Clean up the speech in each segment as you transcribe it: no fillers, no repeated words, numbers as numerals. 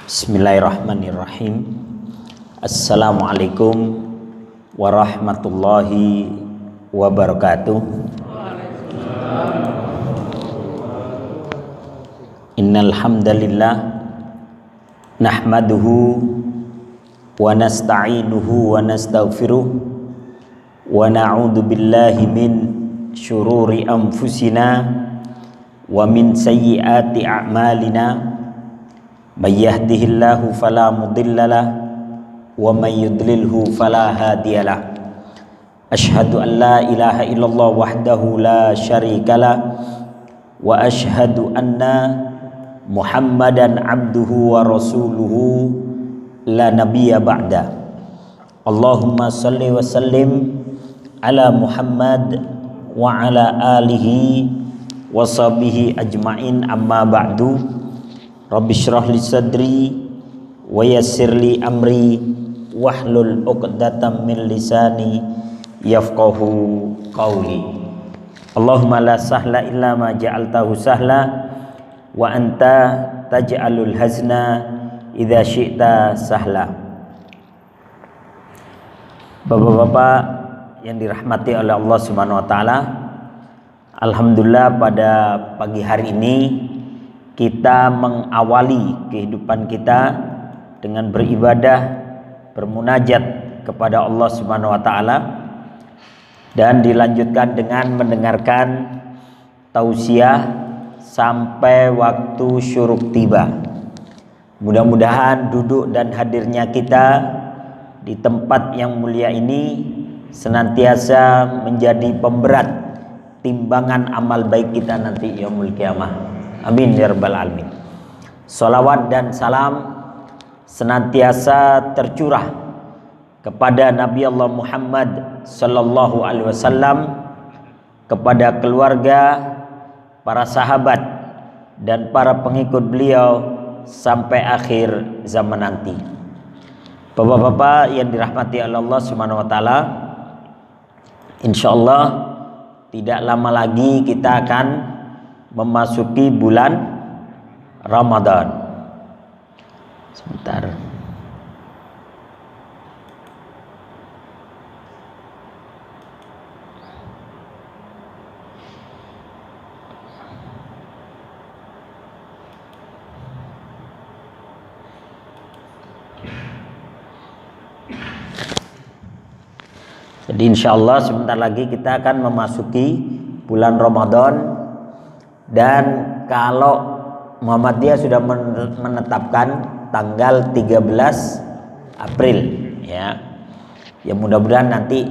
Bismillahirrahmanirrahim. Assalamualaikum warahmatullahi wabarakatuh. Innal hamdalillah nahmaduhu wa nasta'inuhu wa nastaghfiruh wa na'udzu billahi min syururi anfusina wa min sayyiati a'malina may yahdihillahu fala mudhillalah wa may yudlilhu fala hadiyalah. Asyhadu an la ilaha illallah wahdahu la syarikalah wa asyhadu anna Muhammadan abduhu wa rasuluhu la nabiyya ba'da. Allahumma salli wa sallim ala Muhammad wa ala alihi wa sahbihi ajma'in, amma ba'du. Rabbi shrah li sadri wa yassir li amri wahlul 'uqdatam min lisani yafqahu qawli. Allahumma la sahla illa ma ja'altahu sahla wa anta taj'alul hazna idza syi'ta sahla. Bapak-bapak yang dirahmati oleh Allah Subhanahu wa taala, alhamdulillah pada pagi hari ini kita mengawali kehidupan kita dengan beribadah, bermunajat kepada Allah Subhanahu wa taala, dan dilanjutkan dengan mendengarkan tausiah sampai waktu syuruk tiba. Mudah-mudahan duduk dan hadirnya kita di tempat yang mulia ini senantiasa menjadi pemberat timbangan amal baik kita nanti yaumul qiyamah. Amin ya rabbal alamin. Salawat dan salam senantiasa tercurah kepada Nabi Allah Muhammad sallallahu alaihi wasallam, kepada keluarga, para sahabat dan para pengikut beliau sampai akhir zaman nanti. Bapak-bapak yang dirahmati oleh Allah Subhanahu wa taala, insyaallah tidak lama lagi kita akan memasuki bulan Ramadan. Sebentar. Jadi insyaallah sebentar lagi kita akan memasuki bulan Ramadan, dan kalau Muhammadiyah sudah menetapkan tanggal 13 April ya. Ya mudah-mudahan nanti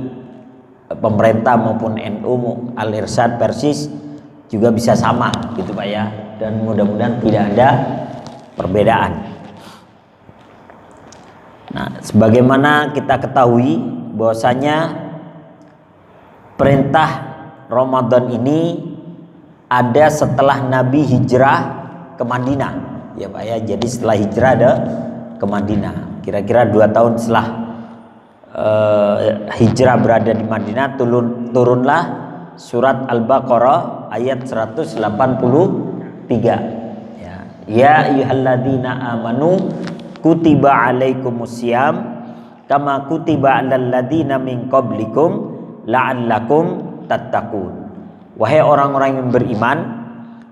pemerintah maupun NU, Al-Irsyad, Persis juga bisa sama gitu Pak ya, dan mudah-mudahan tidak ada perbedaan. Nah, sebagaimana kita ketahui bahwasanya perintah Ramadan ini ada setelah Nabi hijrah ke Madinah ya Pak ya. Jadi setelah hijrah ada ke Madinah, kira-kira 2 tahun setelah hijrah berada di Madinah, turunlah surat Al-Baqarah ayat 183 ya. Ya ayyuhalladzina amanu kutiba alaikumusiyam kama kutiba alal ladzina min qablikum la'allakum tattaqun. Wahai orang-orang yang beriman,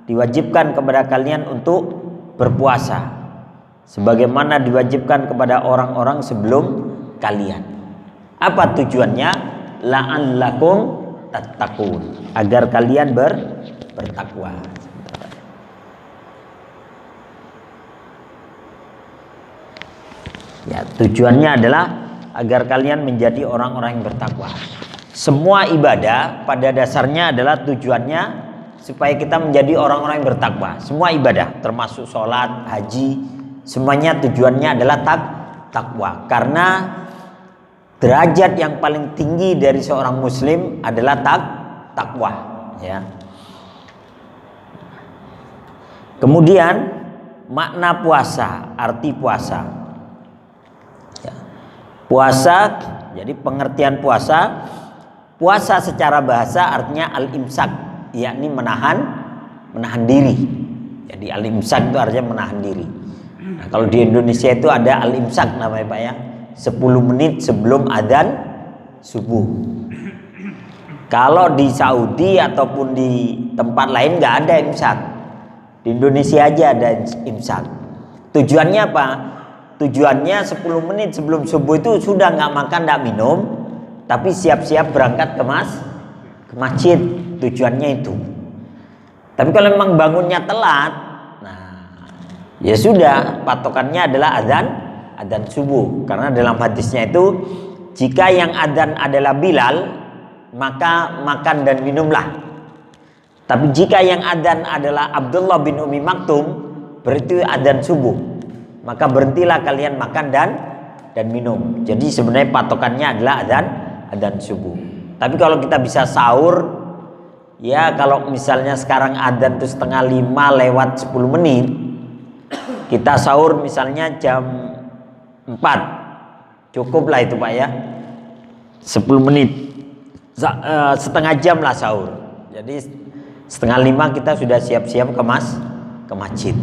diwajibkan kepada kalian untuk berpuasa sebagaimana diwajibkan kepada orang-orang sebelum kalian. Apa tujuannya? La'allakum tattaqun, agar kalian bertakwa. Ya, tujuannya adalah agar kalian menjadi orang-orang yang bertakwa. Semua ibadah pada dasarnya adalah tujuannya supaya kita menjadi orang-orang yang bertakwa. Semua ibadah termasuk sholat, haji, semuanya tujuannya adalah takwa. Karena derajat yang paling tinggi dari seorang muslim adalah takwa ya. Kemudian makna puasa, arti puasa ya. Puasa, jadi pengertian puasa secara bahasa artinya al-imsak, yakni menahan diri. Jadi al-imsak itu artinya menahan diri. Nah, kalau di Indonesia itu ada al-imsak namanya Pak ya, 10 menit sebelum adzan subuh. Kalau di Saudi ataupun di tempat lain nggak ada imsak. Di Indonesia aja ada imsak. Tujuannya apa? Tujuannya 10 menit sebelum subuh itu sudah nggak makan, nggak minum, tapi siap-siap berangkat ke masjid. Tujuannya itu. Tapi kalau memang bangunnya telat, nah ya sudah, patokannya adalah adzan subuh. Karena dalam hadisnya itu, jika yang adzan adalah Bilal, maka makan dan minumlah. Tapi jika yang adzan adalah Abdullah bin Umi Maktum, berarti adzan subuh, maka berhentilah kalian makan dan minum. Jadi sebenarnya patokannya adalah adzan subuh. Tapi kalau kita bisa sahur, ya kalau misalnya sekarang adzan itu 4:30 lewat 10 menit, kita sahur misalnya jam 4, cukuplah itu Pak ya, 10 menit, setengah jam lah sahur. Jadi 4:30 kita sudah siap-siap ke masjid.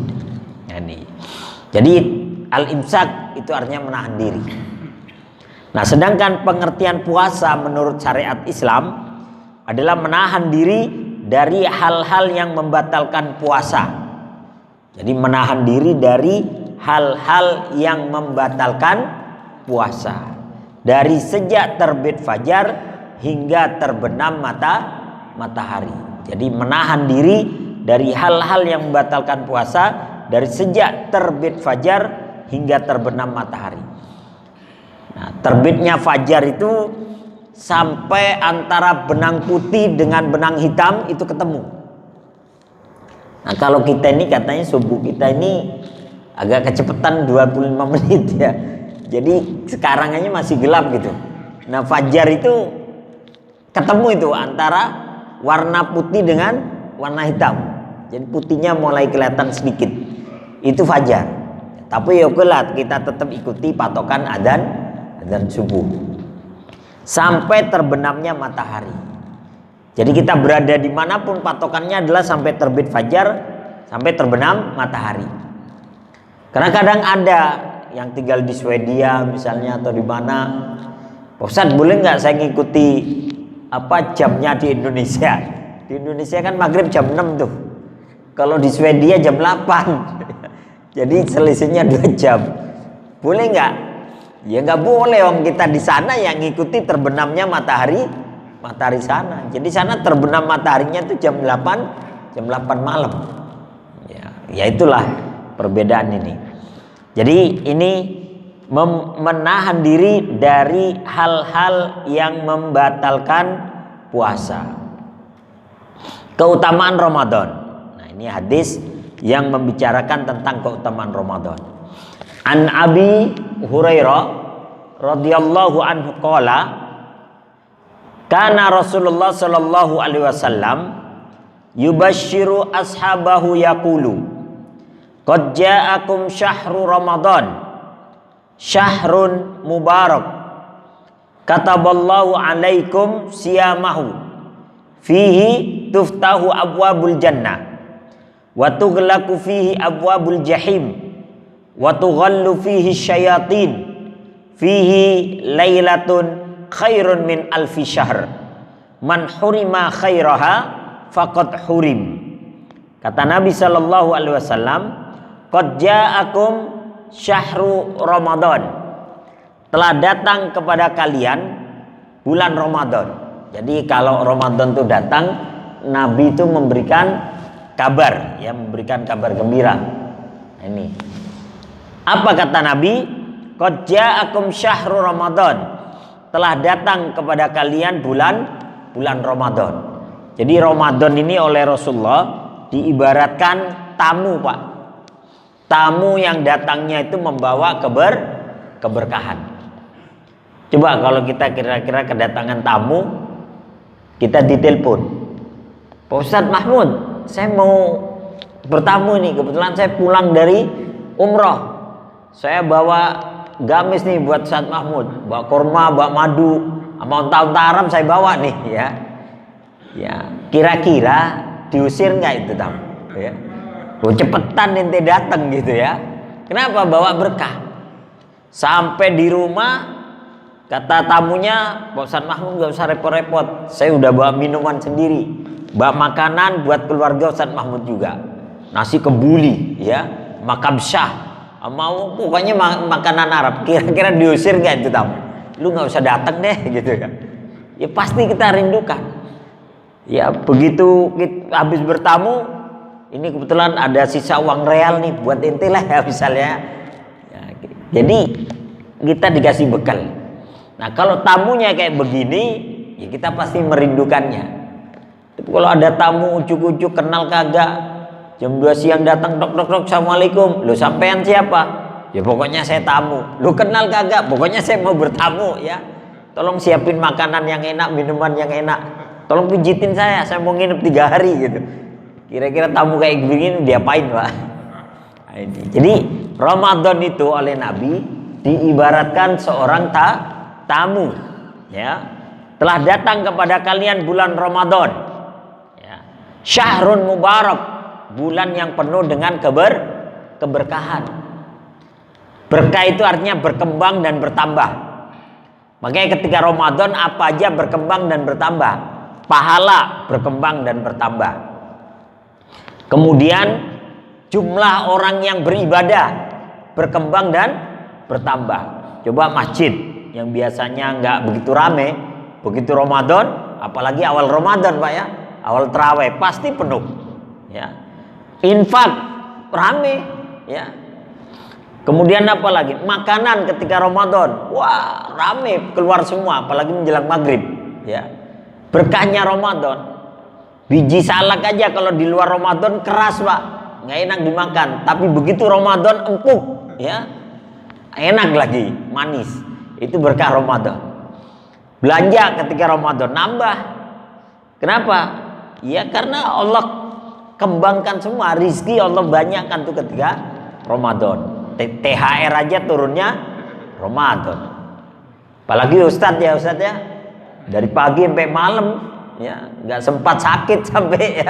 Jadi al-imsak itu artinya menahan diri. Nah, sedangkan pengertian puasa menurut syariat Islam adalah menahan diri dari hal-hal yang membatalkan puasa. Jadi menahan diri dari hal-hal yang membatalkan puasa. Dari sejak terbit fajar hingga terbenam matahari. Jadi menahan diri dari hal-hal yang membatalkan puasa dari sejak terbit fajar hingga terbenam matahari. Nah, terbitnya fajar itu sampai antara benang putih dengan benang hitam itu ketemu. Nah, kalau kita ini katanya subuh kita ini agak kecepatan 25 menit ya. Jadi sekarang aja masih gelap gitu. Nah, fajar itu ketemu itu antara warna putih dengan warna hitam. Jadi putihnya mulai kelihatan sedikit. Itu fajar. Tapi ya okelah, kita tetap ikuti patokan adzan subuh sampai terbenamnya matahari. Jadi kita berada dimanapun patokannya adalah sampai terbit fajar, sampai terbenam matahari. Karena kadang ada yang tinggal di Swedia misalnya atau di mana, Pak Ustadz boleh nggak saya ngikuti jamnya di Indonesia? Di Indonesia kan maghrib jam 6 tuh. Kalau di Swedia jam 8. Jadi selisihnya 2 jam. Boleh nggak? Ya nggak boleh, om kita di sana yang ngikuti terbenamnya matahari sana. Jadi sana terbenam mataharinya itu jam 8 malam. Ya itulah perbedaan ini. Jadi ini menahan diri dari hal-hal yang membatalkan puasa. Keutamaan Ramadan. Nah, ini hadis yang membicarakan tentang keutamaan Ramadan. An Abi Hurairah radhiyallahu anhu qala kana Rasulullah sallallahu alaihi wasallam yubashshiru ashabahu yaqulu qad ja'akum syahru Ramadan syahrun mubarak kataballahu alaikum siyamahu fihi tuftahu abwabul jannah wa tughlaqu fihi abwabul jahim wa tughallu fihi syayatin fihi lailatun khairun min alfi syahr man hurima khairaha faqad hurim. Kata Nabi sallallahu alaihi wasallam, qad ja'akum syahru Ramadan, telah datang kepada kalian bulan Ramadan. Jadi kalau Ramadan itu datang, Nabi itu memberikan kabar, ya, memberikan kabar gembira. Nah, ini apa kata Nabi? Qad ja'akum syahru Ramadan, telah datang kepada kalian bulan Ramadan. Jadi Ramadan ini oleh Rasulullah diibaratkan tamu, Pak. Tamu yang datangnya itu membawa keberkahan. Coba kalau kita kira-kira kedatangan tamu, kita ditelepon, Pak Ustadz Mahmud, saya mau bertamu nih, kebetulan saya pulang dari umroh, saya bawa gamis nih buat Ustadz Mahmud, bawa kurma, bawa madu, sama unta-unta Arab saya bawa nih, ya. Ya, kira-kira diusir nggak itu tamu? Ya, cepetan ente datang gitu ya. Kenapa? Bawa berkah. Sampai di rumah kata tamunya, Pak Ustadz Mahmud nggak usah repot-repot, saya udah bawa minuman sendiri, bawa makanan buat keluarga Ustadz Mahmud juga, nasi kebuli, ya, makabsyah, mau pokoknya makanan Arab. Kira-kira diusir nggak itu tamu? Lu nggak usah datang deh, gitu kan? Ya pasti kita rindukan. Ya begitu kita habis bertamu, ini kebetulan ada sisa uang real nih buat inti lah ya misalnya. Ya, jadi kita dikasih bekal. Nah kalau tamunya kayak begini, ya kita pasti merindukannya. Tapi kalau ada tamu ujuk-ujuk kenal kagak, jam 2 siang datang tok tok tok, assalamualaikum, lu sampean siapa? Ya pokoknya saya tamu. Lu kenal kagak? Pokoknya saya mau bertamu ya. Tolong siapin makanan yang enak, minuman yang enak. Tolong pijitin saya mau nginep 3 hari gitu. Kira-kira tamu kayak begini diapain, Pak? Nah, ini. Jadi Ramadan itu oleh Nabi diibaratkan seorang tamu, ya. Telah datang kepada kalian bulan Ramadan, ya. Syahrun mubarak, bulan yang penuh dengan keberkahan. Berkah itu artinya berkembang dan bertambah. Makanya ketika Ramadan apa aja berkembang dan bertambah. Pahala berkembang dan bertambah. Kemudian jumlah orang yang beribadah berkembang dan bertambah. Coba masjid yang biasanya nggak begitu rame, begitu Ramadan, apalagi awal Ramadan, Pak ya, awal terawih pasti penuh, ya. Infak rame, ya. Kemudian apa lagi? Makanan ketika Ramadan, wah rame keluar semua, apalagi menjelang maghrib, ya. Berkahnya Ramadan. Biji salak aja kalau di luar Ramadan keras, Pak, nggak enak dimakan. Tapi begitu Ramadan empuk, ya, enak lagi, manis. Itu berkah Ramadan. Belanja ketika Ramadan nambah. Kenapa? Ya karena Allah kembangkan semua, rizki Allah banyakkan tuh ketika Ramadan. THR aja turunnya Ramadan. Apalagi Ustadz ya, dari pagi sampai malam, ya nggak sempat sakit sampai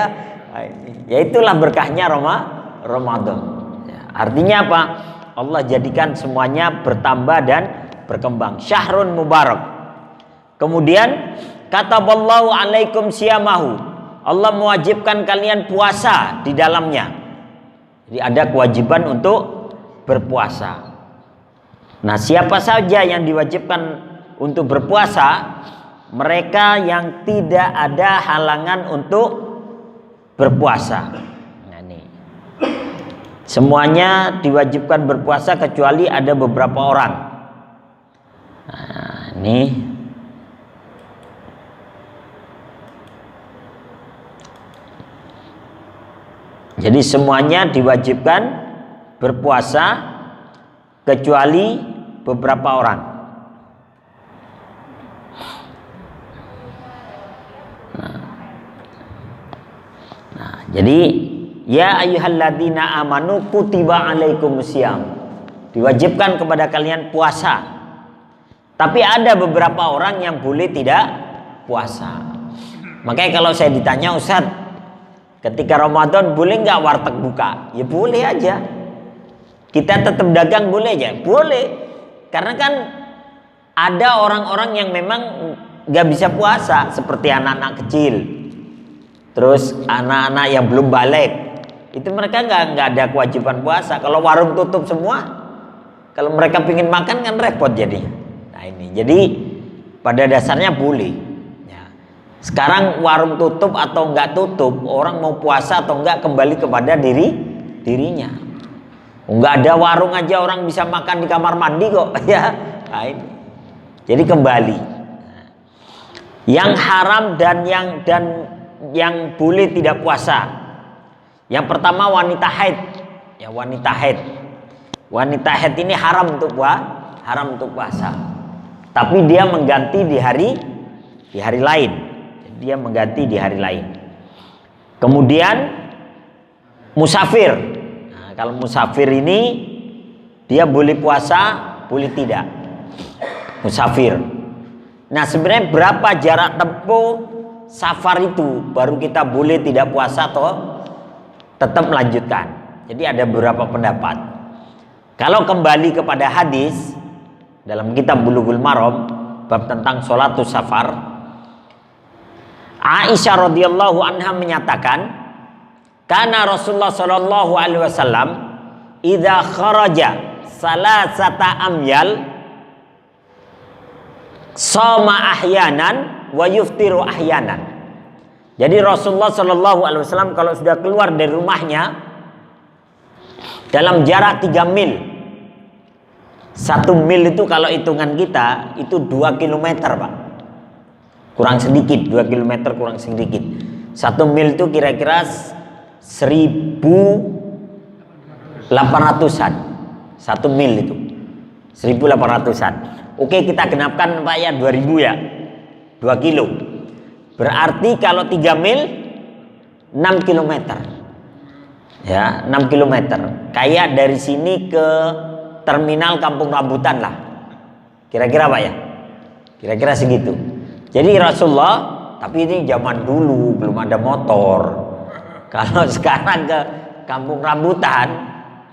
ya itulah berkahnya Ramadan. Ya, artinya apa? Allah jadikan semuanya bertambah dan berkembang. Syahrun mubarak. Kemudian kataballahu alaikum siyamahu, Allah mewajibkan kalian puasa di dalamnya. Jadi ada kewajiban untuk berpuasa. Nah, siapa saja yang diwajibkan untuk berpuasa? Mereka yang tidak ada halangan untuk berpuasa. Nah, ini. Semuanya diwajibkan berpuasa kecuali ada beberapa orang. Nah, ini. Jadi semuanya diwajibkan berpuasa kecuali beberapa orang. Nah, jadi ya ayyuhalladzina amanu kutiba alaikumusiyam, diwajibkan kepada kalian puasa. Tapi ada beberapa orang yang boleh tidak puasa. Makanya kalau saya ditanya, Ustaz, ketika Ramadan boleh nggak warteg buka? Ya boleh aja. Kita tetap dagang boleh aja? Boleh. Karena kan ada orang-orang yang memang nggak bisa puasa, seperti anak-anak kecil, terus anak-anak yang belum balik, itu mereka nggak ada kewajiban puasa. Kalau warung tutup semua, kalau mereka pingin makan kan repot jadi. Nah ini, jadi pada dasarnya boleh. Ya. Sekarang warung tutup atau nggak tutup, orang mau puasa atau nggak kembali kepada dirinya. Nggak ada warung aja orang bisa makan di kamar mandi kok, ya. Nah, ini. Jadi kembali. Yang haram dan yang boleh tidak puasa. Yang pertama wanita haid. Ya, wanita haid. Wanita haid ini haram untuk puasa. Tapi dia mengganti di hari lain. Dia mengganti di hari lain. Kemudian musafir. Kalau musafir ini dia boleh puasa, boleh tidak. Musafir. Nah, sebenarnya berapa jarak tempuh safar itu baru kita boleh tidak puasa atau tetap melanjutkan? Jadi ada beberapa pendapat. Kalau kembali kepada hadis dalam kitab Bulughul Maram bab tentang sholatus safar, Aisyah radhiyallahu anha menyatakan, karena Rasulullah sallallahu alaihi wasallam idza kharaja salasata amyal shoma ahyanan wa yuftiru ahyanan. Jadi Rasulullah sallallahu alaihi wasallam kalau sudah keluar dari rumahnya dalam jarak 3 mil. 1 mil itu kalau hitungan kita itu 2 km, Pak. Kurang sedikit, 2 km kurang sedikit. 1 mil itu kira-kira 1.800-an. 1 mil itu 1.800-an. Oke, kita genapkan Pak ya 2.000 ya. 2 kilo. Berarti kalau 3 mil 6 km. Ya, 6 km. Kayak dari sini ke terminal Kampung Rambutan lah. Kira-kira Pak ya? Kira-kira segitu. Jadi Rasulullah, tapi ini zaman dulu belum ada motor. Kalau sekarang ke Kampung Rambutan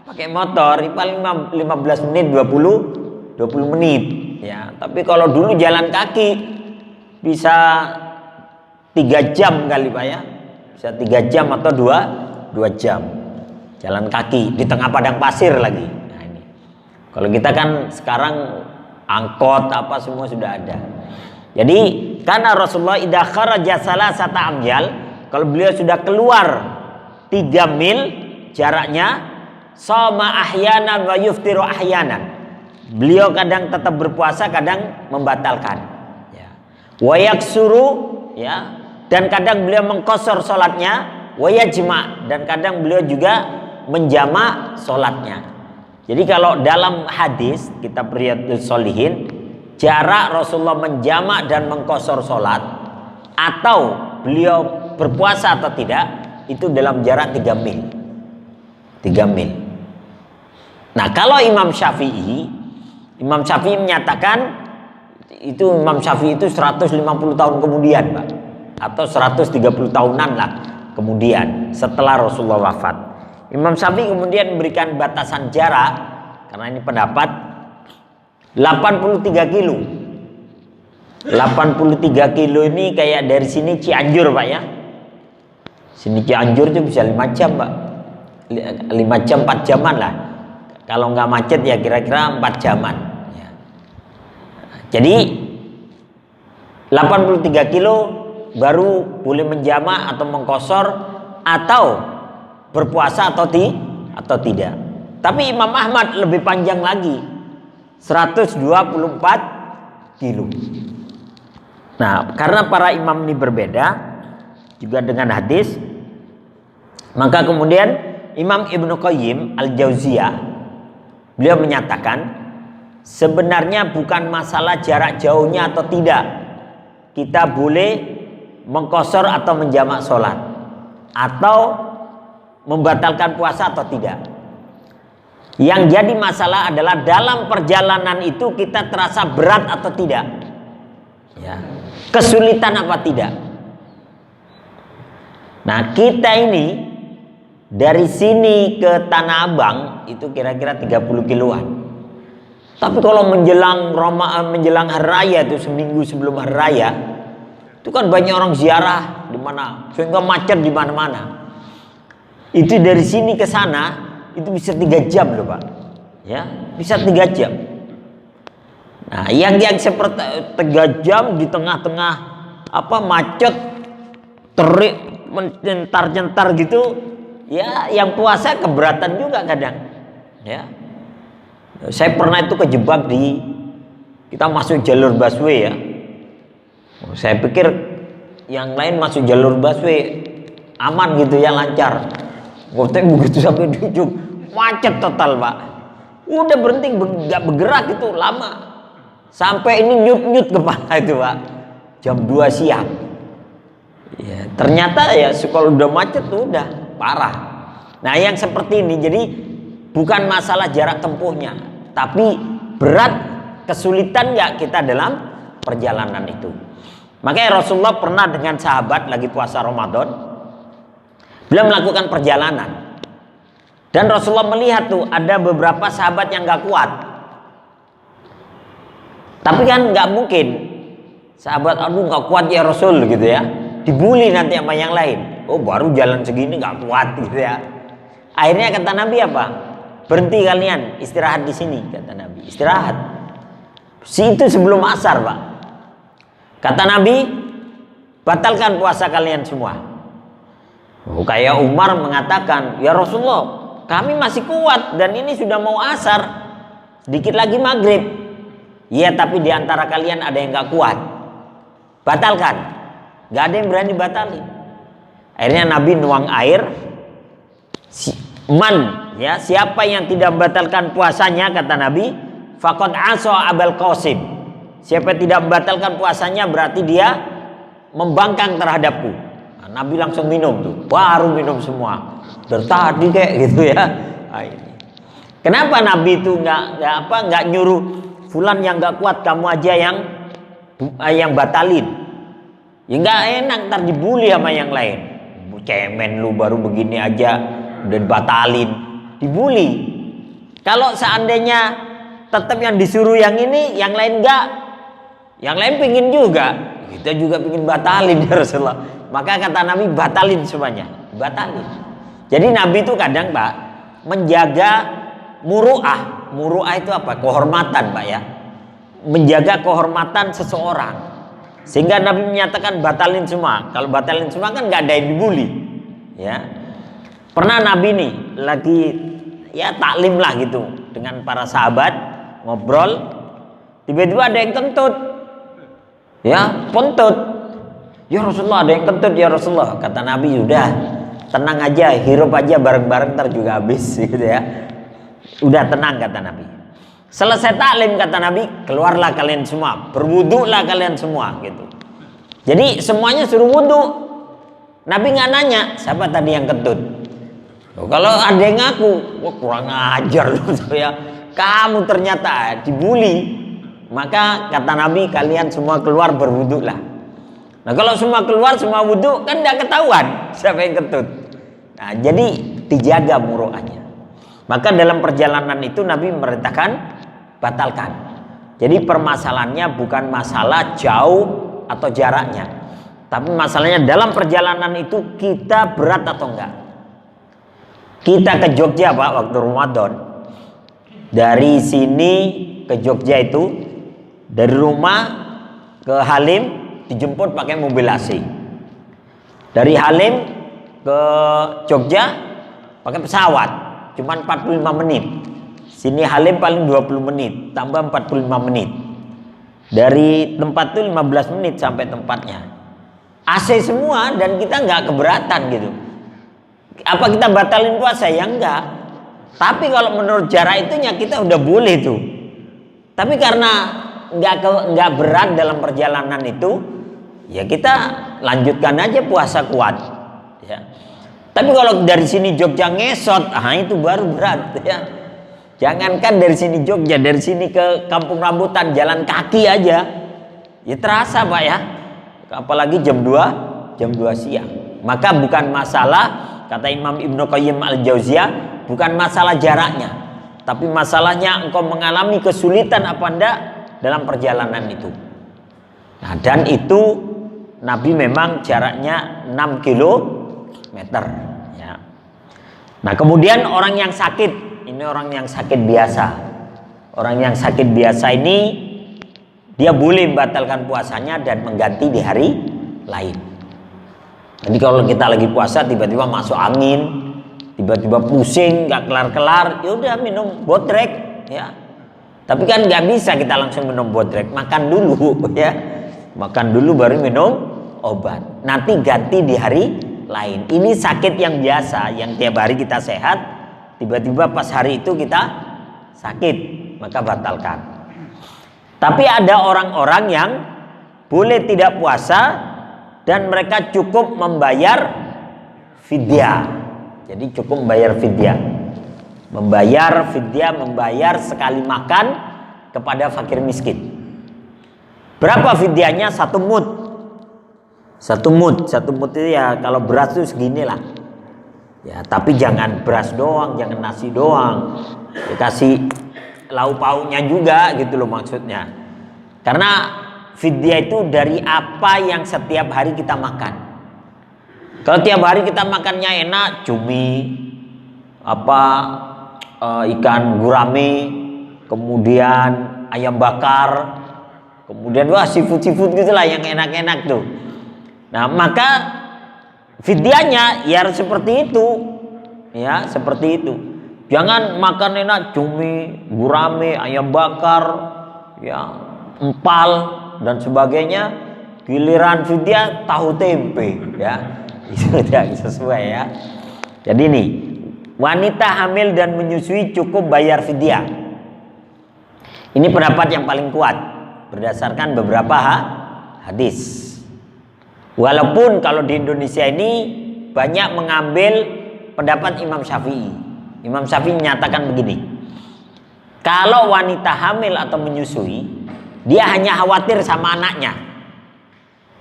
pakai motor paling 15 menit 20 menit ya. Tapi kalau dulu jalan kaki bisa 3 jam kali Pak ya. Bisa 3 jam atau 2 jam. Jalan kaki di tengah padang pasir lagi. Nah ini. Kalau kita kan sekarang angkot apa semua sudah ada. Jadi karena Rasulullah idza kharaja salasata amyal, kalau beliau sudah keluar 3 mil jaraknya, shoma ahyanan wa yuftiru ahyanan. Beliau kadang tetap berpuasa, kadang membatalkan. Ya. Wa yaksuru ya, dan kadang beliau mengqashar salatnya, wa yajma, dan kadang beliau juga menjamak sholatnya. Jadi kalau dalam hadis kitab Riyadhus Shalihin, jarak Rasulullah menjamak dan mengqashar sholat atau beliau berpuasa atau tidak itu dalam jarak 3 mil. 3 mil. Nah, kalau Imam Syafi'i menyatakan Imam Syafi'i itu 150 tahun kemudian, Pak, atau 130 tahunan lah kemudian setelah Rasulullah wafat. Imam Syafi'i kemudian memberikan batasan jarak, karena ini pendapat, 83 kilo. 83 kilo ini kayak dari sini Cianjur Pak ya. Sini Cianjur itu bisa 5 jam Pak. 5 jam 4 jaman lah. Kalau nggak macet ya kira-kira 4 jaman ya. Jadi 83 kilo baru boleh menjamak atau mengqashar atau berpuasa atau tidak. Tapi Imam Ahmad lebih panjang lagi, 124 kilo. Nah, karena para imam ini berbeda juga dengan hadis, maka kemudian Imam Ibnu Qayyim Al-Jauziyah beliau menyatakan sebenarnya bukan masalah jarak jauhnya atau tidak. Kita boleh mengqashar atau menjamak sholat atau membatalkan puasa atau tidak. Yang jadi masalah adalah dalam perjalanan itu kita terasa berat atau tidak ya, kesulitan apa tidak. Nah, kita ini dari sini ke Tanah Abang itu kira-kira 30 kiloan. Tapi kalau menjelang hari raya itu seminggu sebelum hari raya itu kan banyak orang ziarah di mana sehingga macet di mana-mana. Itu dari sini ke sana itu bisa 3 jam loh Pak ya, bisa 3 jam. Nah, yang seperti 3 jam di tengah-tengah macet terik mencentar-centar gitu ya, yang puasa keberatan juga kadang ya. Saya pernah itu kejebak kita masuk jalur busway ya. Saya pikir yang lain masuk jalur busway aman gitu ya, lancar. Begitu sampai di ujung macet total Pak. Udah berhenti nggak bergerak itu lama. Sampai ini nyut-nyut kepala itu Pak. Jam 2 siang. Ya, ternyata ya kalau udah macet tuh udah parah. Nah, yang seperti ini jadi bukan masalah jarak tempuhnya, tapi berat kesulitan nggak kita dalam perjalanan itu. Makanya Rasulullah pernah dengan sahabat lagi puasa Ramadan, beliau melakukan perjalanan. Dan Rasulullah melihat tuh ada beberapa sahabat yang gak kuat. Tapi kan gak mungkin sahabat, aduh gak kuat ya Rasul gitu ya, dibully nanti sama yang lain. Oh baru jalan segini gak kuat gitu ya. Akhirnya kata Nabi apa? Berhenti kalian, istirahat di sini, kata Nabi. Istirahat. Itu sebelum asar, Pak. Kata Nabi, batalkan puasa kalian semua. Oh, kayak Umar mengatakan, ya Rasulullah, kami masih kuat dan ini sudah mau asar, sedikit lagi maghrib. Ya tapi diantara kalian ada yang gak kuat, batalkan. Gak ada yang berani batalin. Akhirnya Nabi nuang air. Ya, siapa yang tidak membatalkan puasanya, kata Nabi, faqad asa Abul Qasim. Siapa yang tidak membatalkan puasanya berarti dia membangkang terhadapku. Nah, Nabi langsung minum tuh, baru minum semua. Dari tadi kayak gitu ya. Nah, ini. Kenapa Nabi itu nggak nyuruh fulan yang nggak kuat kamu aja yang batalin? Ya nggak enak, ntar dibully sama yang lain. Cemen lu baru begini aja udah batalin, dibully. Kalau seandainya tetap yang disuruh yang ini, yang lain enggak, yang lain pingin juga, kita juga pingin batalin ya Rasulullah. Maka kata Nabi, batalin semuanya, batalin. Jadi Nabi itu kadang Pak menjaga muru'ah. Muru'ah itu apa? Kehormatan Pak ya, menjaga kehormatan seseorang. Sehingga Nabi menyatakan batalin semua. Kalau batalin semua kan nggak ada yang dibully ya. Pernah Nabi nih lagi ya taklim lah gitu dengan para sahabat, ngobrol, tiba-tiba ada yang kentut, ya pentut. Ya Rasulullah, ada yang kentut ya Rasulullah. Kata Nabi, udah tenang aja, hirup aja bareng-bareng ntar juga habis gitu ya. Udah tenang kata Nabi. Selesai taklim kata Nabi, keluarlah kalian semua, berwudulah kalian semua gitu. Jadi semuanya suruh wudu. Nabi nggak nanya siapa tadi yang kentut. Kalau ada yang ngaku, wah kurang ajar loh ya, kamu ternyata dibully. Maka kata Nabi, kalian semua keluar berwudu lah. Nah kalau semua keluar semua wudu kan tidak ketahuan siapa yang kentut. Nah jadi dijaga muru'ahnya. Maka dalam perjalanan itu Nabi memerintahkan batalkan. Jadi permasalahannya bukan masalah jauh atau jaraknya, tapi masalahnya dalam perjalanan itu kita berat atau enggak. Kita ke Jogja Pak waktu Ramadan, dari sini ke Jogja itu dari rumah ke Halim dijemput pakai mobil AC. Dari Halim ke Jogja pakai pesawat, cuman 45 menit. Sini Halim paling 20 menit, tambah 45 menit. Dari tempat itu 15 menit sampai tempatnya. AC semua dan kita nggak keberatan gitu. Apa kita batalin puasa? Ya enggak. Tapi kalau menurut jarak itunya kita udah boleh tuh. Tapi karena nggak berat dalam perjalanan itu, ya kita lanjutkan aja puasa kuat. Ya. Tapi kalau dari sini Jogja ngesot, itu baru berat. Ya. Jangankan dari sini Jogja, dari sini ke Kampung Rambutan jalan kaki aja, ya terasa Pak ya. Apalagi jam 2 siang. Maka bukan masalah, kata Imam Ibnu Qayyim Al-Jauziyah, bukan masalah jaraknya, tapi masalahnya engkau mengalami kesulitan apa enggak dalam perjalanan itu. Nah, dan itu Nabi memang jaraknya 6 kilometer ya. Nah, kemudian orang yang sakit, ini orang yang sakit biasa. Orang yang sakit biasa ini dia boleh membatalkan puasanya dan mengganti di hari lain. Jadi kalau kita lagi puasa tiba-tiba masuk angin, tiba-tiba pusing, nggak kelar-kelar, ya udah minum bodrek ya. Tapi kan nggak bisa kita langsung minum bodrek, makan dulu ya, makan dulu baru minum obat. Nanti ganti di hari lain. Ini sakit yang biasa, yang tiap hari kita sehat, tiba-tiba pas hari itu kita sakit, maka batalkan. Tapi ada orang-orang yang boleh tidak puasa dan mereka cukup membayar fidyah. Jadi cukup membayar fidyah. Membayar sekali makan kepada fakir miskin. Berapa fidyahnya? 1 mud. 1 mud itu ya kalau beras itu segini lah. Ya, tapi jangan beras doang, jangan nasi doang. Dikasih lauk pauknya juga gitu loh maksudnya. Karena fidyah itu dari apa yang setiap hari kita makan. Kalau tiap hari kita makannya enak, cumi, ikan gurame, kemudian ayam bakar, kemudian seafood gitulah yang enak-enak tuh. Nah, maka fidyahnya ya seperti itu. Ya, seperti itu. Jangan makan enak cumi, gurame, ayam bakar, ya, empal dan sebagainya. Giliran fidyah tahu tempe, ya. Itu tidak sesuai ya. Jadi nih, wanita hamil dan menyusui cukup bayar fidyah. Ini pendapat yang paling kuat berdasarkan beberapa hadis. Walaupun kalau di Indonesia ini banyak mengambil pendapat Imam Syafi'i. Imam Syafi'i menyatakan begini. Kalau wanita hamil atau menyusui, dia hanya khawatir sama anaknya.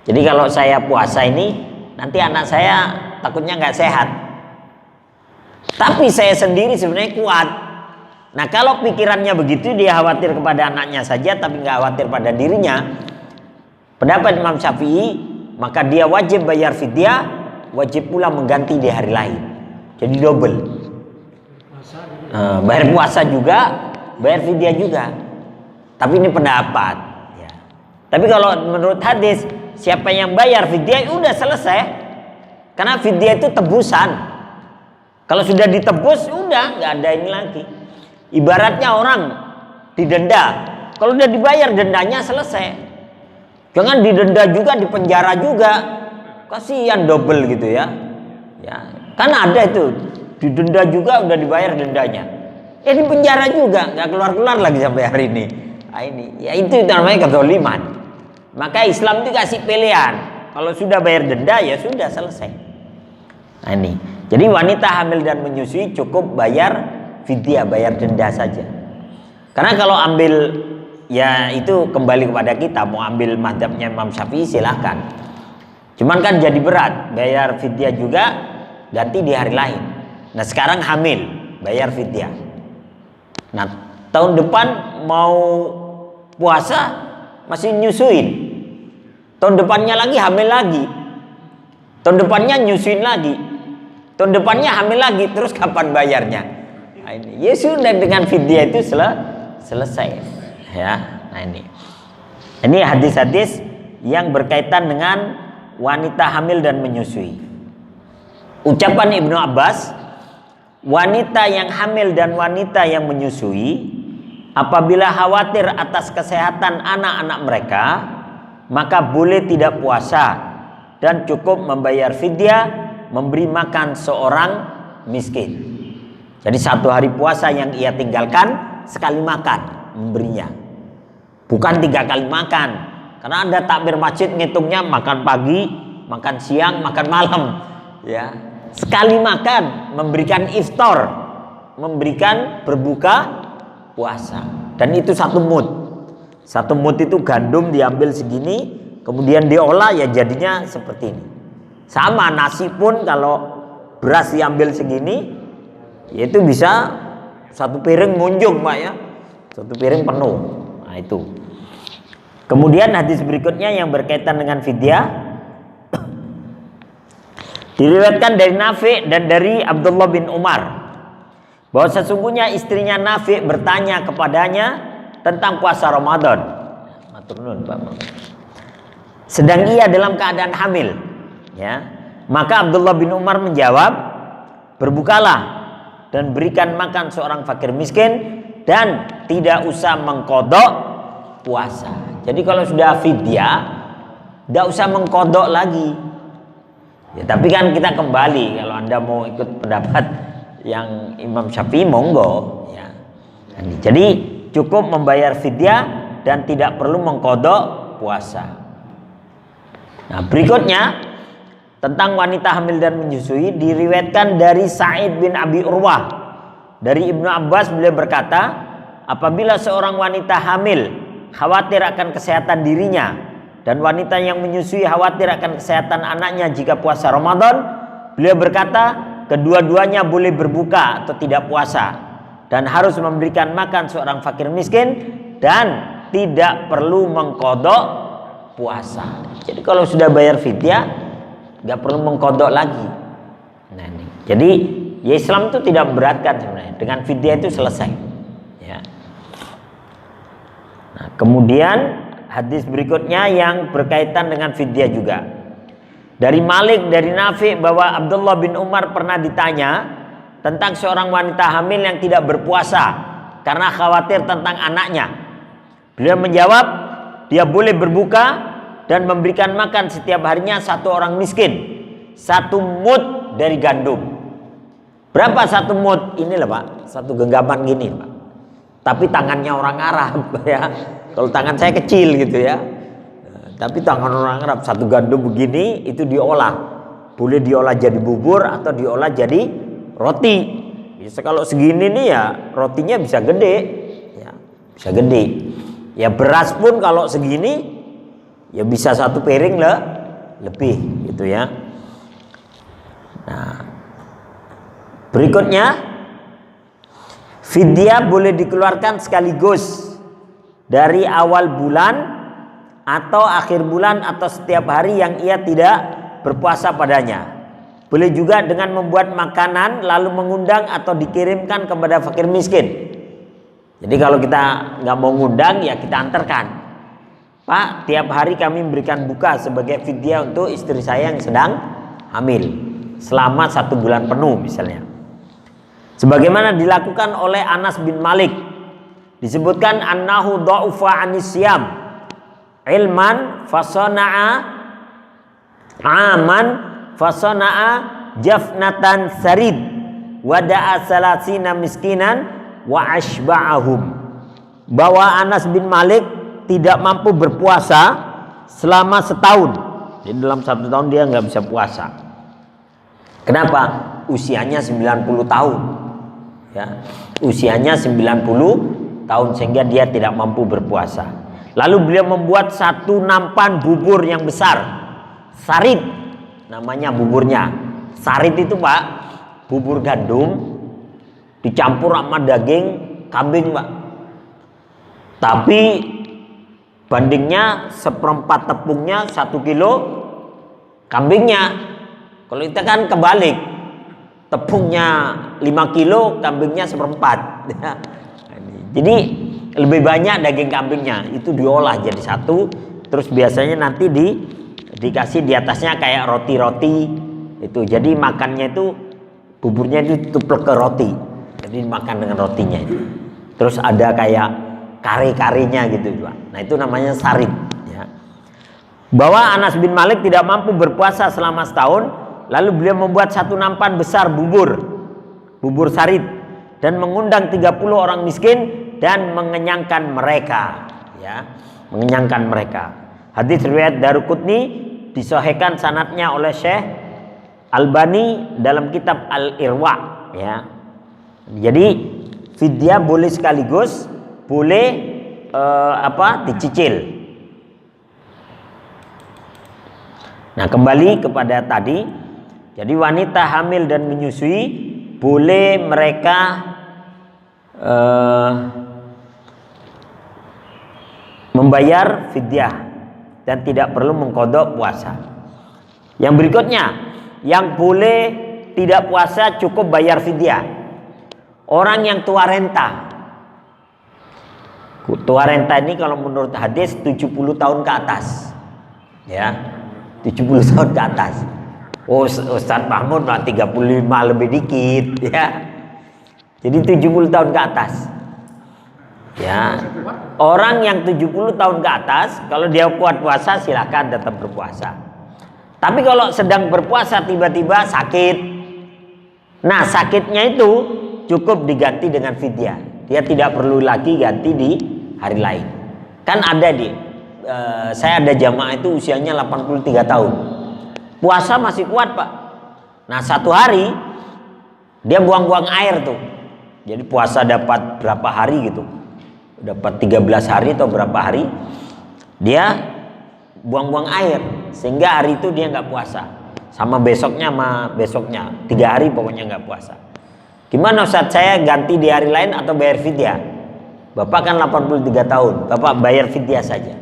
Jadi kalau saya puasa ini, nanti anak saya takutnya nggak sehat. Tapi saya sendiri sebenarnya kuat. Nah, kalau pikirannya begitu, dia khawatir kepada anaknya saja tapi nggak khawatir pada dirinya. Pendapat Imam Syafi'i, maka dia wajib bayar fidyah, wajib pula mengganti di hari lain. Jadi double. Bayar puasa juga, bayar fidyah juga. Tapi ini pendapat. Ya. Tapi kalau menurut hadis, siapa yang bayar fidyah udah selesai. Karena fidyah itu tebusan. Kalau sudah ditebus, udah nggak ada ini lagi. Ibaratnya orang didenda, kalau udah dibayar dendanya selesai. Jangan didenda juga, dipenjara juga, kasihan double gitu ya. Ya, kan ada itu didenda juga udah dibayar dendanya. Di penjara juga nggak keluar lagi sampai hari ini. Nah, ini ya itu namanya kezaliman. Maka Islam itu kasih pilihan. Kalau sudah bayar denda ya sudah selesai. Nah, ini. Jadi wanita hamil dan menyusui cukup bayar fidyah, bayar denda saja. Karena kalau ambil ya itu kembali kepada kita, mau ambil mazhabnya Imam Syafi'i silahkan. Cuman kan jadi berat, bayar fidyah juga ganti di hari lain. Nah, sekarang hamil, bayar fidyah. Nah, tahun depan mau puasa masih nyusuin. Tahun depannya lagi hamil lagi. Tahun depannya nyusuin lagi. Tahun depannya hamil lagi, terus kapan bayarnya? Nah, ini ya sudah dengan fidyah itu selesai ya. Nah, ini hadis-hadis yang berkaitan dengan wanita hamil dan menyusui. Ucapan Ibnu Abbas, wanita yang hamil dan wanita yang menyusui apabila khawatir atas kesehatan anak-anak mereka, maka boleh tidak puasa dan cukup membayar fidyah, memberi makan seorang miskin. Jadi satu hari puasa yang ia tinggalkan, sekali makan memberinya, bukan 3 kali makan. Karena ada takbir masjid ngitungnya makan pagi, makan siang, makan malam, ya. Sekali makan, memberikan iftar, memberikan berbuka puasa. Dan itu satu mud. Satu mud itu gandum diambil segini, kemudian diolah ya jadinya seperti ini. Sama nasi pun kalau beras diambil segini, yaitu bisa satu piring munjung Pak ya, satu piring penuh. Nah itu. Kemudian hadis berikutnya yang berkaitan dengan fidyah diriwayatkan dari Nafi' dan dari Abdullah bin Umar bahwa sesungguhnya istrinya Nafi' bertanya kepadanya tentang puasa Ramadan. Matur nuwun Pak. Sedang ia dalam keadaan hamil. Ya, maka Abdullah bin Umar menjawab, berbukalah dan berikan makan seorang fakir miskin dan tidak usah mengkodok puasa. Jadi kalau sudah fidyah, tidak usah mengkodok lagi. Ya, tapi kan kita kembali, kalau Anda mau ikut pendapat yang Imam Syafi'i monggo. Ya. Jadi cukup membayar fidyah dan tidak perlu mengkodok puasa. Nah berikutnya tentang wanita hamil dan menyusui diriwayatkan dari Sa'id bin Abi Urwah dari Ibnu Abbas, beliau berkata, apabila seorang wanita hamil khawatir akan kesehatan dirinya dan wanita yang menyusui khawatir akan kesehatan anaknya jika puasa Ramadan, beliau berkata, kedua-duanya boleh berbuka atau tidak puasa, dan harus memberikan makan seorang fakir miskin, dan tidak perlu mengkodok puasa. Jadi kalau sudah bayar fidyah, nggak perlu mengkodok lagi. Nah, ini. Jadi ya Islam itu tidak memberatkan sebenarnya. Dengan fidyah itu selesai. Ya. Nah, kemudian hadis berikutnya yang berkaitan dengan fidyah juga. Dari Malik, dari Nafi, bahwa Abdullah bin Umar pernah ditanya tentang seorang wanita hamil yang tidak berpuasa karena khawatir tentang anaknya. Beliau menjawab, dia boleh berbuka dan memberikan makan setiap harinya satu orang miskin, 1 mud dari gandum. Berapa 1 mud? Inilah Pak, 1 genggaman gini Pak. Tapi tangannya orang Arab ya. Kalau tangan saya kecil gitu ya. Tapi tangan orang Arab 1 gandum begini itu diolah. Boleh diolah jadi bubur atau diolah jadi roti. Bisa kalau segini nih ya rotinya bisa gede. Ya, bisa gede. Ya beras pun kalau segini ya bisa 1 piring lah lebih gitu ya. Nah, berikutnya fidyah boleh dikeluarkan sekaligus dari awal bulan atau akhir bulan atau setiap hari yang ia tidak berpuasa padanya. Boleh juga dengan membuat makanan lalu mengundang atau dikirimkan kepada fakir miskin. Jadi kalau kita nggak mau ngundang ya kita antarkan. Pak, tiap hari kami memberikan buka sebagai fidyah untuk istri saya yang sedang hamil selama 1 bulan penuh misalnya. Sebagaimana dilakukan oleh Anas bin Malik, disebutkan annahu dha'ufa anisyam ilman fasana'a aman fasana'a jafnatan sarid wada'a salasina miskinan wa ashba'ahum. Bahwa Anas bin Malik tidak mampu berpuasa selama setahun. Jadi dalam 1 tahun dia nggak bisa puasa. Kenapa? Usianya 90 tahun. Ya, usianya 90 tahun sehingga dia tidak mampu berpuasa. Lalu beliau membuat 1 nampan bubur yang besar, sarid namanya buburnya. Sarid itu Pak, bubur gandum dicampur sama daging kambing Pak. Tapi bandingnya 1/4 tepungnya 1 kilo kambingnya. Kalau kita kan kebalik, tepungnya 5 kilo, kambingnya 1/4. Jadi lebih banyak daging kambingnya, itu diolah jadi 1. Terus biasanya nanti dikasih di atasnya kayak roti-roti itu. Jadi makannya itu buburnya itu tuplek ke roti. Jadi makan dengan rotinya itu. Terus ada kayak kari-karinya gitu Pak. Nah itu namanya sarid ya. Bahwa Anas bin Malik tidak mampu berpuasa selama setahun, lalu beliau membuat 1 nampan besar bubur sarid dan mengundang 30 orang miskin dan mengenyangkan mereka ya, mengenyangkan mereka. Hadis riwayat Daruqutni, disahihkan sanadnya oleh Syekh Albani dalam kitab Al-Irwa ya. Jadi fidyah boleh sekaligus, boleh dicicil. Nah, kembali kepada tadi. Jadi wanita hamil dan menyusui boleh mereka membayar fidyah dan tidak perlu mengqadha puasa. Yang berikutnya, yang boleh tidak puasa cukup bayar fidyah. Orang yang tua renta. Tua renta ini kalau menurut hadis 70 tahun ke atas. Ya. 70 tahun ke atas. Oh, Ustaz Mahmud 35 lebih dikit ya. Jadi 70 tahun ke atas. Ya. Orang yang 70 tahun ke atas, kalau dia kuat puasa silakan tetap berpuasa. Tapi kalau sedang berpuasa tiba-tiba sakit. Nah, sakitnya itu cukup diganti dengan fidyah. Dia tidak perlu lagi ganti di hari lain. Kan ada saya ada jamaah itu usianya 83 tahun. Puasa masih kuat Pak. Nah 1 hari dia buang-buang air tuh. Jadi puasa dapat berapa hari gitu. Dapat 13 hari atau berapa hari. Dia buang-buang air. Sehingga hari itu dia nggak puasa. sama besoknya 3 hari pokoknya nggak puasa. Gimana Ustaz, saya ganti di hari lain atau bayar fidyah? Bapak kan 83 tahun, Bapak bayar fidyah saja.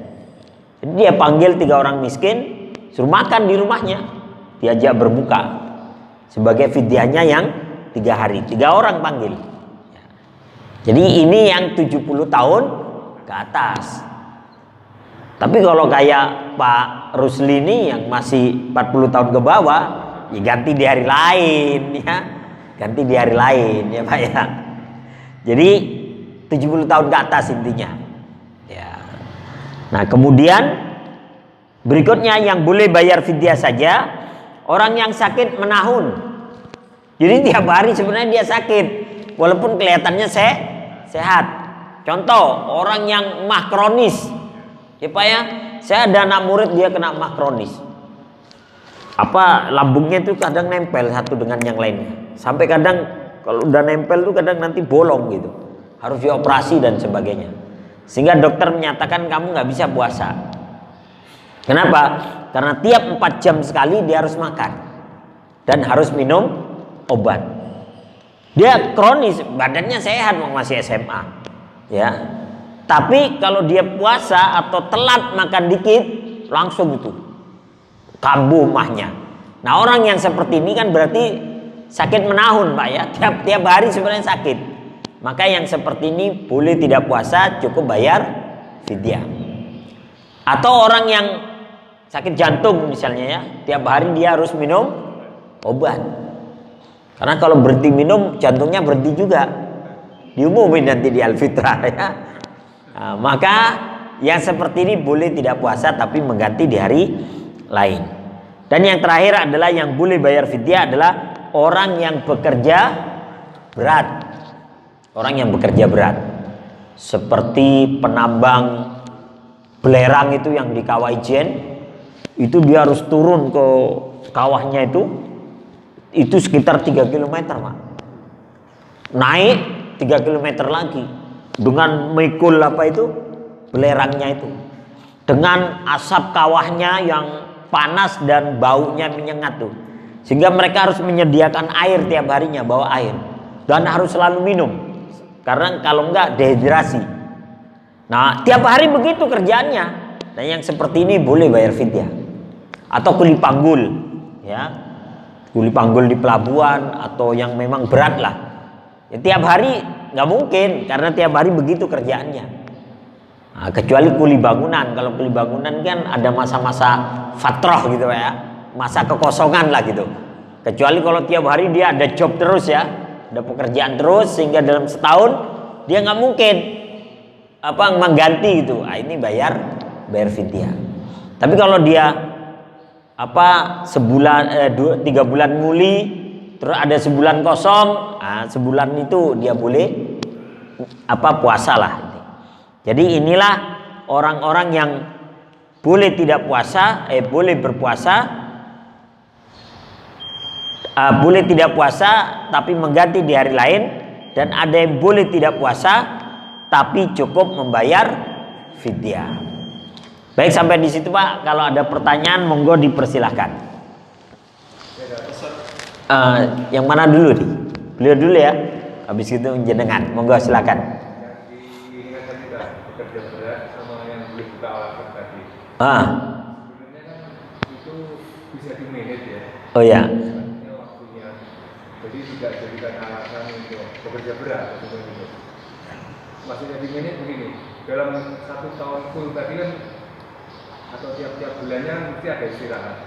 Jadi dia panggil 3 orang miskin, suruh makan di rumahnya, diajak berbuka sebagai fidyahnya yang 3 hari. 3 orang panggil. Jadi ini yang 70 tahun ke atas. Tapi kalau kayak Pak Rusli ini yang masih 40 tahun ke bawah, ya ganti di hari lain ya. Ganti di hari lain ya Pak ya. Jadi 70 tahun ke atas intinya. Ya. Nah, kemudian berikutnya yang boleh bayar fidyah saja, orang yang sakit menahun. Jadi tiap hari sebenarnya dia sakit, walaupun kelihatannya sehat. Contoh, orang yang mah kronis. Ya Pak ya, saya ada anak murid dia kena mah kronis. Lambungnya itu kadang nempel satu dengan yang lainnya. Sampai kadang kalau udah nempel tuh kadang nanti bolong gitu. Harus dioperasi dan sebagainya. Sehingga dokter menyatakan kamu nggak bisa puasa. Kenapa? Karena tiap 4 jam sekali dia harus makan dan harus minum obat. Dia kronis, badannya sehat, masih SMA, ya. Tapi kalau dia puasa atau telat makan dikit, langsung itu kambuh mahnya. Nah, orang yang seperti ini kan berarti sakit menahun, Pak ya. Tiap hari sebenarnya sakit. Maka yang seperti ini boleh tidak puasa, cukup bayar fidyah. Atau orang yang sakit jantung misalnya ya, tiap hari dia harus minum obat. Karena kalau berhenti minum, jantungnya berhenti juga. Diumumin nanti di Al-Fitrah ya. Nah, maka yang seperti ini boleh tidak puasa tapi mengganti di hari lain. Dan yang terakhir adalah yang boleh bayar fidyah adalah orang yang bekerja berat. Orang yang bekerja berat. Seperti penambang belerang itu yang di Kawah Ijen. Itu dia harus turun ke kawahnya itu sekitar 3 km Pak. Naik 3 km lagi dengan mikul belerangnya itu, dengan asap kawahnya yang panas dan baunya menyengat tuh, sehingga mereka harus menyediakan air tiap harinya, bawa air dan harus selalu minum karena kalau enggak dehidrasi. Nah, tiap hari begitu kerjaannya. Dan yang seperti ini boleh bayar fidyah. Atau kuli panggul ya, kuli panggul di pelabuhan atau yang memang berat lah ya, tiap hari nggak mungkin karena tiap hari begitu kerjaannya. Nah, kecuali kuli bangunan. Kalau kuli bangunan kan ada masa-masa fatrah gitu ya, masa kekosongan lah gitu. Kecuali kalau tiap hari dia ada job terus ya, ada pekerjaan terus sehingga dalam setahun dia nggak mungkin mengganti gitu. Nah, ini bayar fidyah. Tapi kalau dia sebulan 3 bulan nguli terus ada sebulan kosong, sebulan itu dia boleh puasa lah. Jadi inilah orang-orang yang boleh tidak puasa, boleh berpuasa, boleh tidak puasa tapi mengganti di hari lain, dan ada yang boleh tidak puasa tapi cukup membayar fidyah. Baik, sampai di situ Pak. Kalau ada pertanyaan monggo dipersilahkan. Yang mana dulu nih? Beliau dulu ya. Habis itu jenengan. Monggo silakan. Bekerja berat sama yang boleh buka alasan tadi. Sebenarnya kan itu bisa di-manage ya. Oh ya. Waktunya. Jadi tidak jadikan alasan untuk bekerja berat atau gitu. Maksudnya di-manage begini. Dalam 1 tahun full tadi kan atau tiap-tiap bulannya mesti ada istirahat.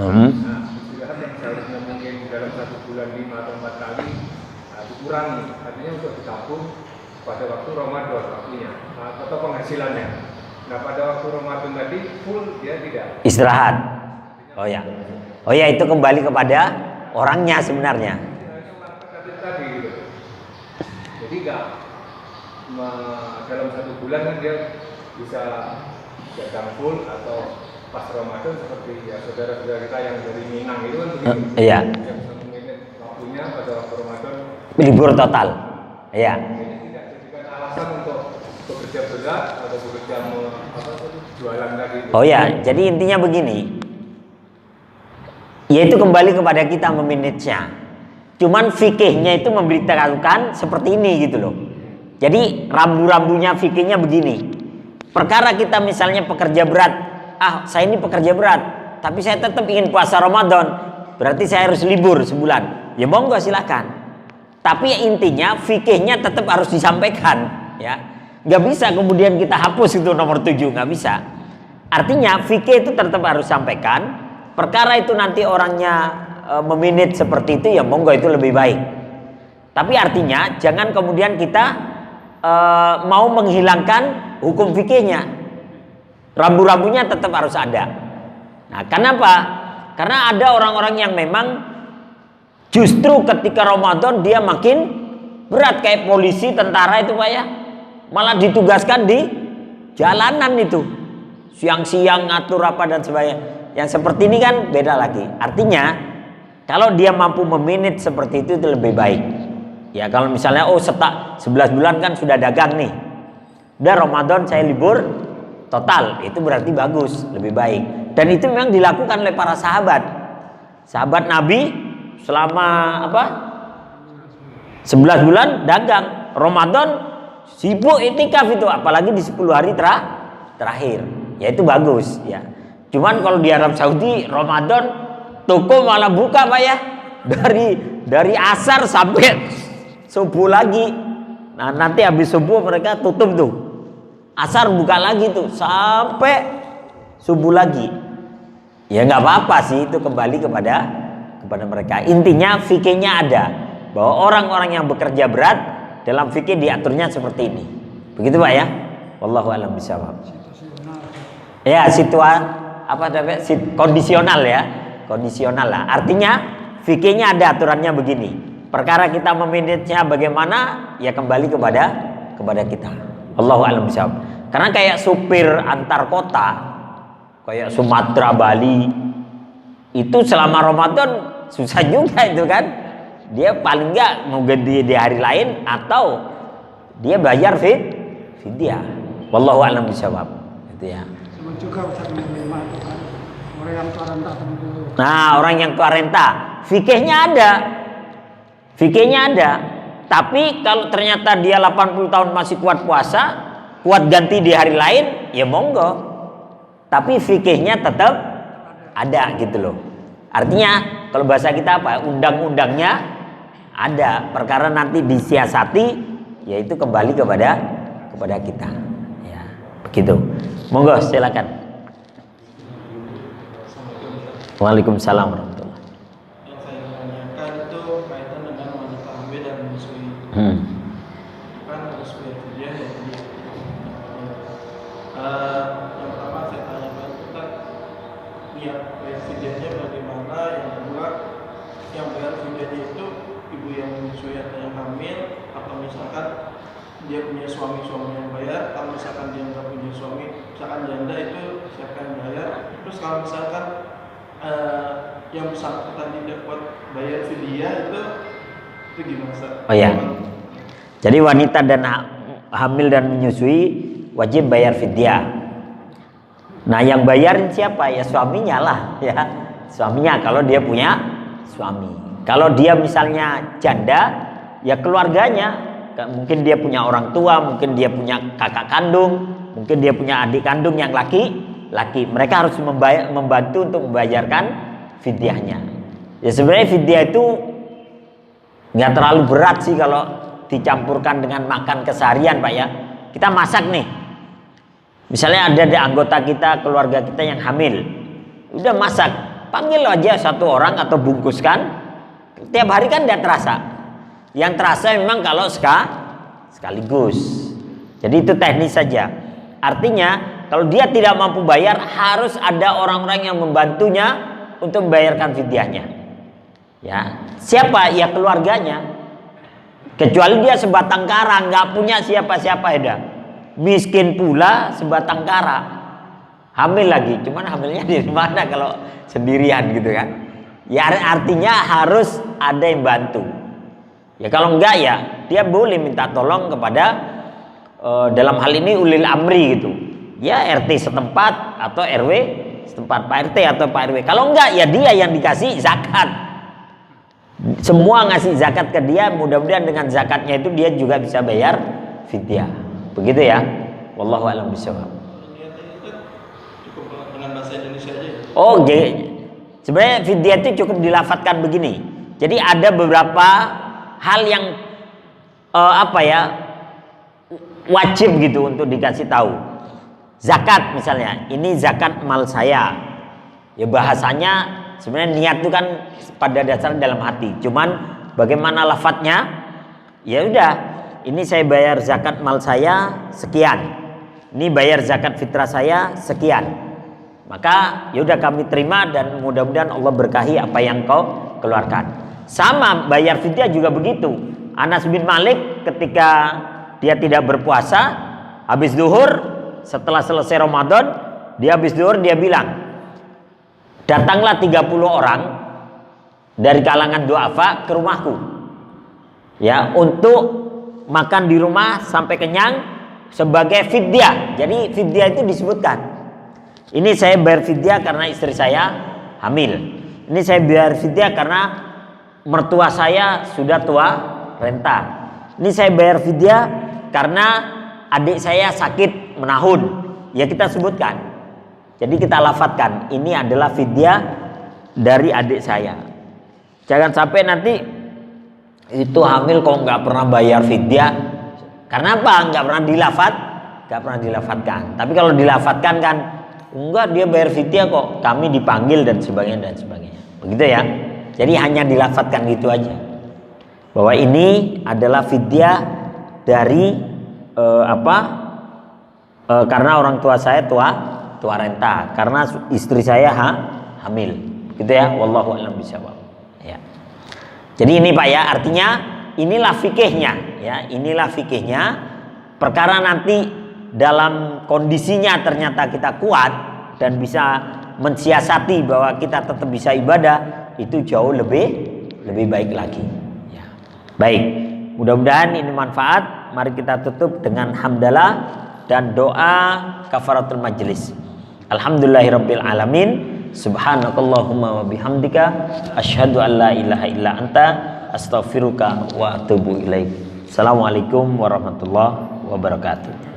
Nah, istirahat yang seharusnya mungkin dalam 1 bulan 5 atau 4 kali dikurangi, artinya untuk ditabung pada waktu Ramadan waktunya atau penghasilannya. Nah, pada waktu Ramadan tadi full dia tidak istirahat. Oh ya, itu kembali kepada orangnya sebenarnya. Tadi gitu. Jadi nggak dalam 1 bulan kan dia bisa jadang full atau pas Ramadan seperti ya saudara-saudara kita yang dari Minang itu kan begitu. Iya. Yang bisa mengingat waktunya pada waktu Ramadan libur total. Iya. Ini tidak jadikan alasan untuk bekerja berat atau bekerja jualan tadi. Oh ya, jadi intinya begini. Yaitu kembali kepada kita memanagenya. Cuman fikihnya itu memberitahukan seperti ini gitu loh. Jadi rambu-rambunya fikihnya begini. Perkara kita misalnya pekerja berat, saya ini pekerja berat, tapi saya tetap ingin puasa Ramadan, berarti saya harus libur sebulan. Ya monggo silakan. Tapi intinya fikihnya tetap harus disampaikan, ya. Nggak bisa kemudian kita hapus itu nomor 7, nggak bisa. Artinya fikih itu tetap harus sampaikan. Perkara itu nanti orangnya meminit seperti itu, ya monggo itu lebih baik. Tapi artinya jangan kemudian kita mau menghilangkan hukum fikihnya. Rambu-rambunya tetap harus ada. Nah, kenapa? Karena ada orang-orang yang memang justru ketika Ramadan dia makin berat, kayak polisi, tentara itu Pak ya. Malah ditugaskan di jalanan itu. Siang-siang ngatur apa dan sebagainya. Yang seperti ini kan beda lagi. Artinya kalau dia mampu memanage seperti itu lebih baik. Ya kalau misalnya 11 bulan kan sudah dagang nih. Udah Ramadan saya libur total, itu berarti bagus, lebih baik. Dan itu memang dilakukan oleh para sahabat. Sahabat Nabi selama 11 bulan dagang. Ramadan sibuk itikaf itu, apalagi di 10 hari terakhir. Ya itu bagus ya. Cuman kalau di Arab Saudi Ramadan toko malah buka Pak ya, dari asar sampai subuh lagi. Nah nanti habis subuh mereka tutup tuh, asar buka lagi tuh sampai subuh lagi. Ya nggak apa-apa sih, itu kembali kepada mereka. Intinya fikihnya ada, bahwa orang-orang yang bekerja berat dalam fikih diaturnya seperti ini. Begitu Pak ya. Wallahu a'lam bishawab. Ya kondisional ya, kondisional lah. Artinya fikihnya ada aturannya begini. Perkara kita memanagenya bagaimana, ya kembali kepada kita. Allahu a'lam bishawab. Karena kayak supir antar kota, kayak Sumatera, Bali, itu selama Ramadan susah juga itu kan. Dia paling enggak mau ganti di hari lain atau dia bayar fidyah. Wallahu a'lam bishawab. Itu ya. Juga orang yang karenta dulu. Nah, orang yang karenta, fikihnya ada. Tapi kalau ternyata dia 80 tahun masih kuat puasa, kuat ganti di hari lain, ya monggo. Tapi fikihnya tetap ada gitu loh. Artinya kalau bahasa kita apa? Undang-undangnya ada. Perkara nanti disiasati, yaitu kembali kepada kita. Ya, begitu. Monggo silakan. Waalaikumsalam warahmatullahi. Yang saya tanyakan itu kaitan dengan wanita hamil dan menyusui. Kan harus bayar fidyah ya. Yang pertama saya tanyakan itu kan niat bayar fidyahnya bagaimana. Yang kedua, yang bayar fidyahnya itu ibu yang menyusui atau yang hamil, atau misalkan dia punya suami yang bayar. Kalau misalkan dia nggak punya suami, misalkan janda, itu siapa yang bayar? Terus kalau misalkan yang bersangkutan tidak kuat bayar fidyah, itu gimana Ustaz? Oh ya. Jadi wanita dan hamil dan menyusui wajib bayar fidyah. Nah, yang bayarin siapa? Ya suaminya lah, ya. Suaminya kalau dia punya suami. Kalau dia misalnya janda, ya keluarganya. Mungkin dia punya orang tua, mungkin dia punya kakak kandung, mungkin dia punya adik kandung yang laki. Mereka harus membantu untuk membayarkan fidyahnya. Ya sebenarnya fidyah itu nggak terlalu berat sih kalau dicampurkan dengan makan keseharian Pak ya. Kita masak nih, misalnya ada anggota kita, keluarga kita yang hamil, udah masak, panggil aja satu orang atau bungkuskan. Tiap hari kan tidak terasa. Yang terasa memang kalau sekaligus. Jadi itu teknis saja. Artinya kalau dia tidak mampu bayar, harus ada orang-orang yang membantunya untuk membayarkan fidyahnya. Ya, siapa? Ya keluarganya. Kecuali dia sebatang kara, nggak punya siapa-siapa ya. Miskin pula sebatang kara. Hamil lagi, cuman hamilnya di mana kalau sendirian gitu kan? Ya artinya harus ada yang bantu. Ya kalau enggak ya dia boleh minta tolong kepada dalam hal ini ulil amri gitu. Ya RT setempat atau RW setempat, Pak RT atau Pak RW. Kalau enggak, ya dia yang dikasih zakat. Semua ngasih zakat ke dia, mudah-mudahan dengan zakatnya itu dia juga bisa bayar fidyah. Begitu ya. Wallahu a'lam bishawab. Niatnya itu cukup dengan bahasa Indonesia aja. Oh, sebenarnya fidyah itu cukup dilafatkan begini. Jadi ada beberapa hal yang wajib gitu untuk dikasih tahu. Zakat misalnya, ini zakat mal saya. Ya bahasanya sebenarnya niat itu kan pada dasarnya dalam hati. Cuman bagaimana lafadznya? Ya udah, ini saya bayar zakat mal saya sekian. Ini bayar zakat fitrah saya sekian. Maka ya udah kami terima dan mudah-mudahan Allah berkahi apa yang kau keluarkan. Sama bayar fidyah juga begitu. Anas bin Malik ketika dia tidak berpuasa habis zuhur, setelah selesai Ramadan, dia habis zuhur dia bilang, datanglah 30 orang dari kalangan du'afa ke rumahku, ya, untuk makan di rumah sampai kenyang sebagai fidyah. Jadi fidyah itu disebutkan, ini saya bayar fidyah karena istri saya hamil, ini saya bayar fidyah karena mertua saya sudah tua renta, ini saya bayar fidyah karena adik saya sakit menahun. Ya kita sebutkan. Jadi kita lafadzkan, ini adalah fidyah dari adik saya. Jangan sampai nanti itu hamil kok nggak pernah bayar fidyah. Karena apa? Nggak pernah dilafatkan. Tapi kalau dilafatkan kan, enggak, dia bayar fidyah kok, kami dipanggil dan sebagainya. Begitu ya. Jadi hanya dilafatkan gitu aja. Bahwa ini adalah fidyah dari karena orang tua saya tua renta, karena istri saya hamil, gitu ya. Wallahu a'lam bishawab. Ya. Jadi ini Pak ya, artinya inilah fikihnya, ya, inilah fikihnya. Perkara nanti dalam kondisinya ternyata kita kuat dan bisa mensiasati bahwa kita tetap bisa ibadah, itu jauh lebih baik lagi. Ya. Baik, mudah-mudahan ini manfaat. Mari kita tutup dengan hamdalah dan doa kafaratul majlis. Alhamdulillahirabbil alamin. Subhanakallahumma wa bihamdika asyhadu an la ilaha illa anta astaghfiruka wa atubu ilaik. Assalamualaikum warahmatullahi wabarakatuh.